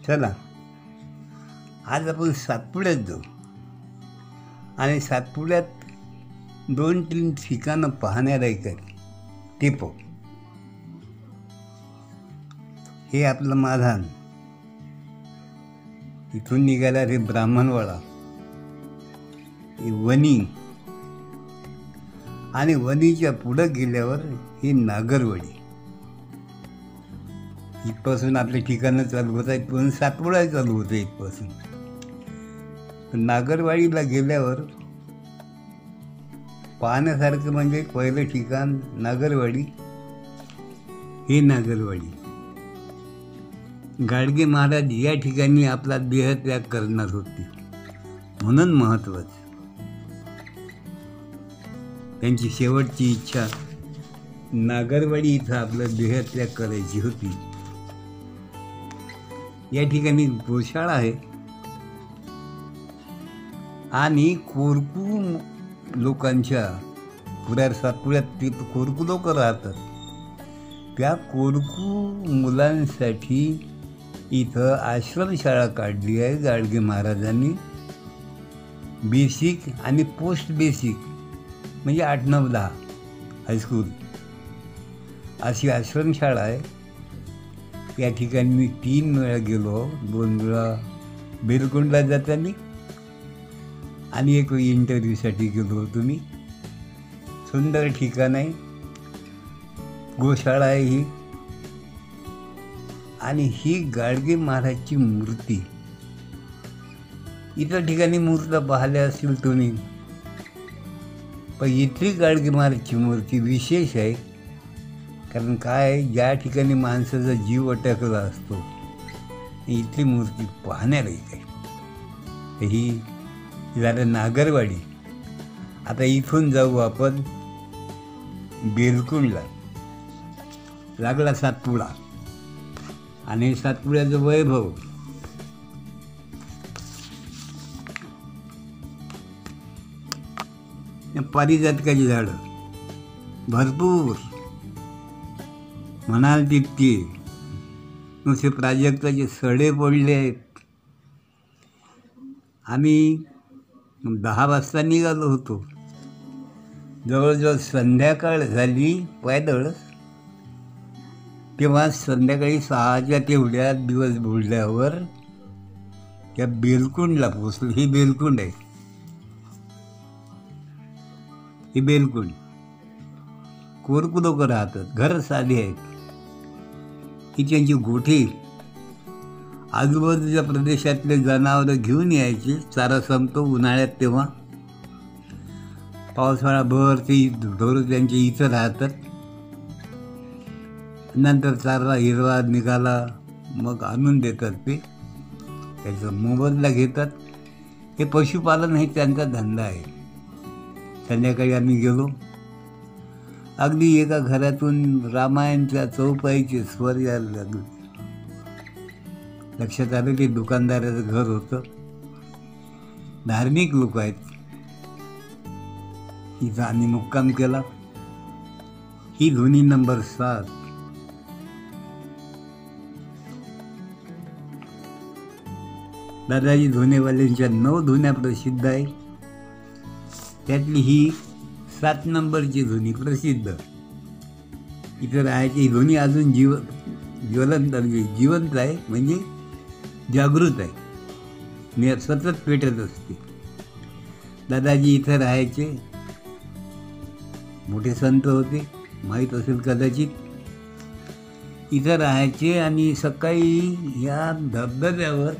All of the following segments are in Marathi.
चला आज आपण सातपुड्यात जाऊ आणि सातपुड्यात 2-3 ठिकाणं पाहण्यालायक आहेत ते पाहू. हे आपलं माधान, इथून निघाला रे ब्राह्मणवाडा, ही वणी, आणि वणीच्या पुढं गेल्यावर ही नागरवाडी. इथपासून आपले ठिकाणं चालू होत आहेत, पण सातपुडा चालू होतं इथपासून. नागरवाडीला गेल्यावर पाहण्यासारखं म्हणजे पहिलं ठिकाण नागरवाडी. ही नागरवाडी गाडगे महाराज या ठिकाणी आपला देहत्याग करणार होते, म्हणून महत्त्वाचं. त्यांची शेवटची इच्छा नागरवाडी इथं आपलं देहत्याग करायची होती. या ठिकाणी गोशाळा आहे आणि कोरकू लोकांच्या पुऱ्या सातपुड्यात ते कोरकू लोक राहतात. त्या कोरकू मुलांसाठी इथं आश्रमशाळा काढली आहे गाडगे महाराजांनी. बेसिक आणि पोस्ट बेसिक म्हणजे 8, 9, 10 हायस्कूल अशी आश्रमशाळा आहे. या ठिकाणी मी 3 वेळा गेलो, 2 वेळा बेलकुंडला जाताना आणि 1 वेळी इंटरव्ह्यूसाठी गेलो होतो मी. सुंदर ठिकाण आहे, गोशाळा आहे ही. आणि ही गाडगे महाराजची मूर्ती. इतर ठिकाणी मूर्ती पाहिल्या असतील तुम्ही, पण इथली गाडगे महाराजची मूर्ती विशेष आहे. कारण काय, ज्या ठिकाणी माणसाचा जीव अटकला असतो इथली मूर्ती पाहण्यालायक आहे. ही झालं नागरवाडी. आता इथून जाऊ आपण बेलकुंडला. लागला सातपुडा आणि सातपुड्याचं वैभव. पारिजातकाची झाडं भरपूर, म्हणाल तितकी. नुसते प्राजक्ताचे सडे पडले आहेत. आम्ही 10 वाजता निघालो होतो. जवळजवळ संध्याकाळ झाली पैदळ, तेव्हा संध्याकाळी 6च्या तेवढ्यात दिवस बुडल्यावर त्या बेलकुंडला पोचलो. ही बेलकुंड आहे, ही बेलकुंड. कोरकू लोक राहतात, घरं साधी आहेत. ही त्यांची गोठी. आजूबाजूच्या प्रदेशातले जनावरं घेऊन यायचे, चारा संपतो उन्हाळ्यात तेव्हा. पावसाळाभर ते ढोरं त्यांचे इथं राहतात. नंतर चारा हिरवा निघाला मग आणून देतात, ते त्याचा मोबदला घेतात. हे पशुपालन हे त्यांचा धंदा आहे. संध्याकाळी आम्ही गेलो. अगदी एका घरातून रामायणच्या चौपाईचे स्वर यायला लागले. लक्षात आलं ते दुकानदाराचं घर होतं. धार्मिक लोक आहेत. इथं आम्ही मुक्काम केला. ही धुनी नंबर 7. दादाजी धुनेवाल्यांच्या 9 धुन्या प्रसिद्ध आहे. त्यातली ही 7 नंबरची धुनी प्रसिद्ध. इथं राहायची ही धुनी अजून जिवंत आहे, म्हणजे जागृत आहे, सतत पेटत असते. दादाजी इथं राहायचे. मोठे संत होते, माहीत असेल कदाचित. इथं राहायचे आणि सकाळी या धबधब्यावर,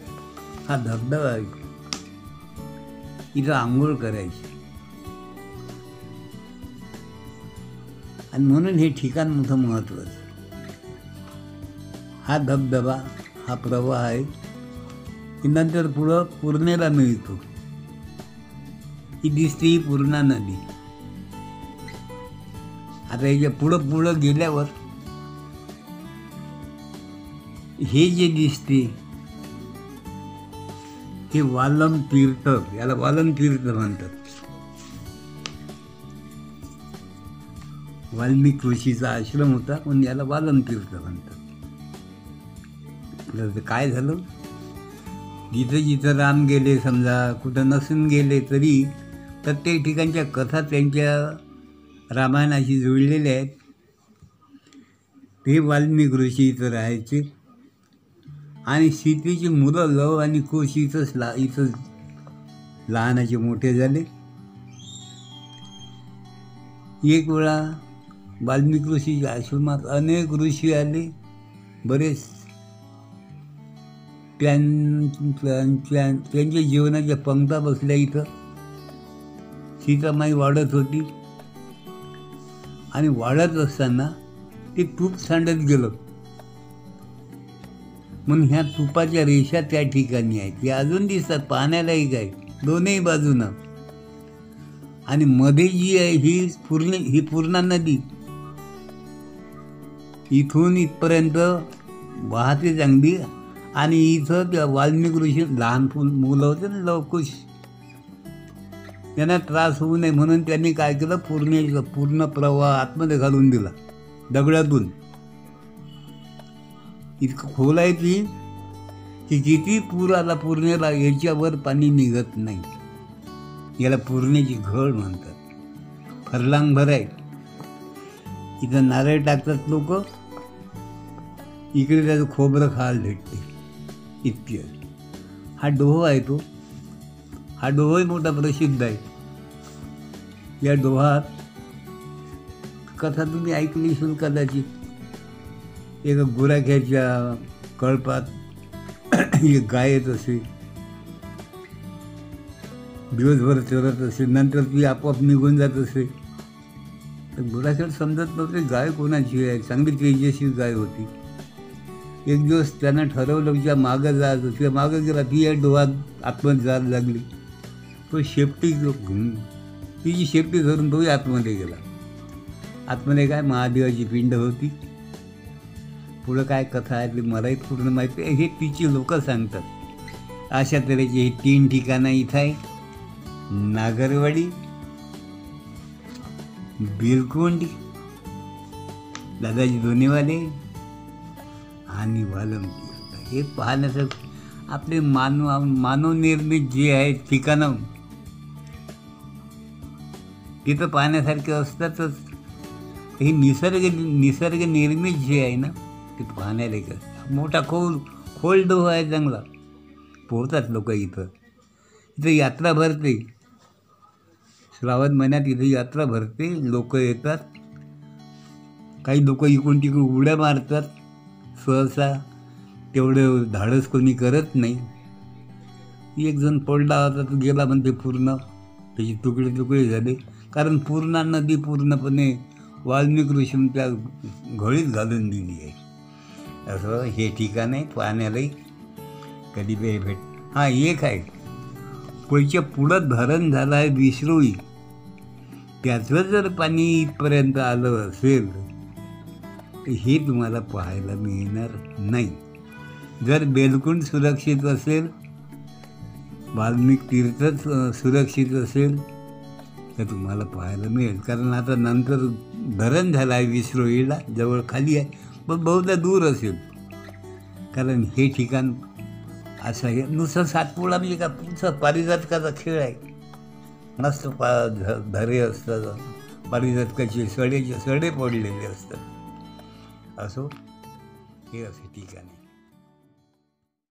हा धबधबा आहे, इथं आंघोळ करायची. आणि म्हणून हे ठिकाण मोठं महत्त्वाचं. हा धबधबा, हा प्रवाह आहे, की नंतर पुढं पूर्णेला मिळतो. ही दिसते ही पूर्णा नदी. आता याच्या पुढं गेल्यावर हे जे दिसते हे वालम तीर्थ, याला वालम तीर्थ म्हणतात. वाल्मिक ऋषीचा आश्रम होता, पण याला वालम तीर्थ म्हणतात. काय झालं, जिथं जिथं राम गेले समजा, कुठं नसून गेले तरी प्रत्येक ठिकाणच्या कथा त्यांच्या रामायणाशी जुळलेल्या आहेत. ते वाल्मिक ऋषी इथं राहायचे आणि सीतेची मुलं लव आणि कुश इथंच लहानाचे मोठे झाले. एक वेळा वाल्मिक ऋषीच्या आश्रमात अनेक ऋषी आले. बरेच त्यांच्या जीवनाच्या पंक्ता बसल्या. इथं सीतामाई वाढत होती आणि वाढत असताना ते तूप सांडत गेलं. म्हणून ह्या तुपाच्या रेषा त्या ठिकाणी आहेत. ते अजून दिसतात, पाहण्यालाही काय दोन्ही बाजूनं. आणि मध्ये जी आहे ही पूर्णा नदी इथून इथपर्यंत वाहते चांगली. आणि इथं त्या वाल्मिक ऋषी लहान मुलं होते ना, लवकुश, त्यांना त्रास होऊ नये म्हणून त्यांनी काय केलं, पूर्ण प्रवाह आतमध्ये घालून दिला दगडातून. इतकं खोल आहे ती की किती पूर आला पूर्णेला याच्यावर पाणी निघत नाही. याला पूर्णेची घळ म्हणतात. फरलांगभर आहे. इथं नारळ टाकतात लोक, इकडे त्याचं खोबरं खायला भेटते इतके. हा डोह आहे तो. हा डोहही मोठा प्रसिद्ध आहे. या डोहात कथा तुम्ही ऐकली असेल कदाचित. एका गुराख्याच्या कळपात एक गाय येत असे, दिवसभर चरत असे, नंतर ती आपोआप निघून जात असे. तर गुराख्याला समजत नव्हते गाय कोणाची आहे. चांगली तेजस्वी गाय होती. एक दिवस त्यानं ठरवलं तिच्या मागं जायचं. तिच्या मागं गेला, ती या डोहात आतमध्ये जायला लागली. तो तिची शेपटी धरून तोही आतमध्ये गेला. आतमध्ये काय महादेवाची पिंड होती. पुढं काय कथा आहे ती मलाही पूर्ण माहिती आहे. हे तिची लोक सांगतात. अशा तऱ्हेची ही 3 ठिकाणं इथं आहे. नागरवाडी, बिरकुंड, दादाजी दोनेवाले आणि वालमती. हे पाहण्यासाठी आपले मानवनिर्मित जे आहे ठिकाणं तिथं पाहण्यासारखे असतातच. हे निसर्ग निर्मित जे आहे ना ते पाहण्याला एक मोठा खोल डोह आहे चांगला. पोहतात लोक इथं. इथं यात्रा भरते. श्रावण महिन्यात इथं यात्रा भरते. लोक येतात. काही लोक इकडून तिकडून उड्या मारतात. सहसा तेवढं धाडस कोणी करत नाही. एक जण पडला होता, तो गेला म्हणते पूर्ण, त्याची तुकडे झाले. कारण पूर्णा नदी पूर्णपणे वाल्मिक ऋषीने त्या घळीत घालून दिली आहे. असं हे ठिकाण आहे पाहण्यालाही. कधी भेट. हां, एक आहे कोयच्या पुढं धरण झालं आहे विसरोळी. त्याचं जर पाणी इथपर्यंत आलं असेल तर हे तुम्हाला पाहायला मिळणार नाही. जर बेलकुंड सुरक्षित असेल, वाल्मिक तीर्थच सुरक्षित असेल तर तुम्हाला पाहायला मिळेल. कारण आता नंतर धरण झालं आहे विसरोळीला, जवळ खाली आहे, पण बहुधा दूर असेल. कारण हे ठिकाण असं आहे. नुसतं सातपुडा म्हणजे का पुढचा पारिजातकाचा खेळ आहे. मस्त धरे असतात, पारिजातकाचे सडे पडलेले असतात. असो हे असे ठिकाण आहे.